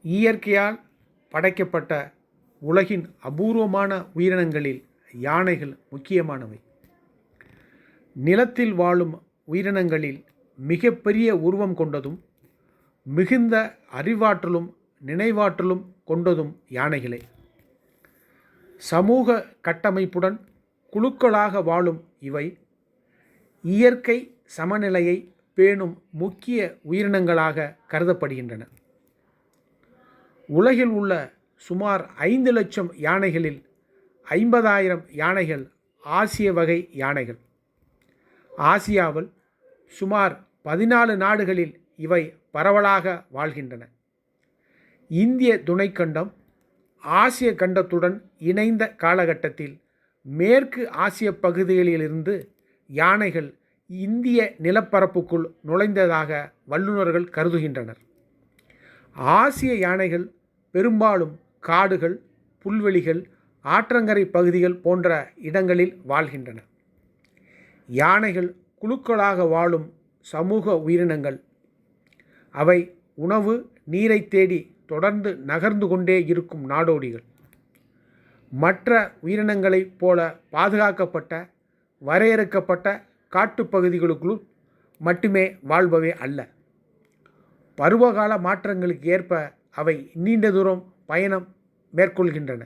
இயற்கையால் படைக்கப்பட்ட உலகின் அபூர்வமான உயிரினங்களில் யானைகள் முக்கியமானவை. நிலத்தில் வாழும் உயிரினங்களில் மிகப்பெரிய உருவம் கொண்டதும் மிகுந்த அறிவாற்றலும் நினைவாற்றலும் கொண்டதும் யானைகளே. சமூக கட்டமைப்புடன் குழுக்களாக வாழும் இவை இயற்கை சமநிலையை பேணும் முக்கிய உயிரினங்களாக கருதப்படுகின்றன. உலகில் உள்ள சுமார் 5 லட்சம் யானைகளில் 50,000 யானைகள் ஆசிய வகை யானைகள். ஆசியாவில் சுமார் 14 நாடுகளில் இவை பரவலாக வாழ்கின்றன. இந்திய துணைக்கண்டம் ஆசிய கண்டத்துடன் இணைந்த காலகட்டத்தில் மேற்கு ஆசிய பகுதிகளிலிருந்து யானைகள் இந்திய நிலப்பரப்புக்குள் நுழைந்ததாக வல்லுநர்கள் கருதுகின்றனர். ஆசிய யானைகள் பெரும்பாலும் காடுகள், புல்வெளிகள், ஆற்றங்கரை பகுதிகள் போன்ற இடங்களில் வாழ்கின்றன. யானைகள் குழுக்களாக வாழும் சமூக உயிரினங்கள். அவை உணவு, நீரை தேடி தொடர்ந்து நகர்ந்து கொண்டே இருக்கும் நாடோடிகள். மற்ற உயிரினங்களைப் போல பாதுகாக்கப்பட்ட வரையறுக்கப்பட்ட காட்டுப்பகுதிகளுக்குள் மட்டுமே வாழ்பவை அல்ல. பருவகால மாற்றங்களுக்கு ஏற்ப அவை நீண்ட தூரம் பயணம் மேற்கொள்கின்றன.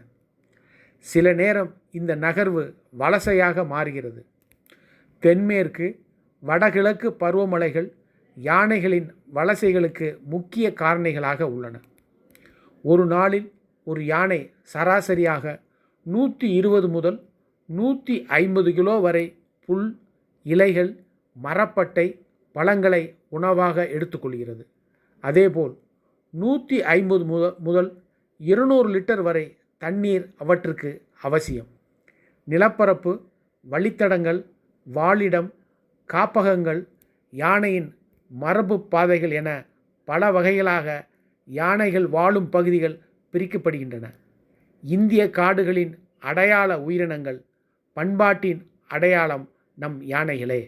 சில நேரம் இந்த நகர்வு வலசையாக மாறுகிறது. தென்மேற்கு வடகிழக்கு பருவமழைகள் யானைகளின் வலசைகளுக்கு முக்கிய காரணிகளாக உள்ளன. ஒரு நாளில் ஒரு யானை சராசரியாக 120 முதல் 150 கிலோ வரை புல், இலைகள், மரப்பட்டை, பழங்களை உணவாக எடுத்துக்கொள்கிறது. அதேபோல் 150 முதல் 200 லிட்டர் வரை தண்ணீர் அவற்றுக்கு அவசியம். நிலப்பரப்பு, வழித்தடங்கள், வாழிடம், காப்பகங்கள், யானையின் மரபு பாதைகள் என பல வகைகளாக யானைகள் வாழும் பகுதிகள் பிரிக்கப்படுகின்றன. இந்திய காடுகளின் அடையாள உயிரினங்கள். பண்பாட்டின் அடையாளம் நம் யானைகளே.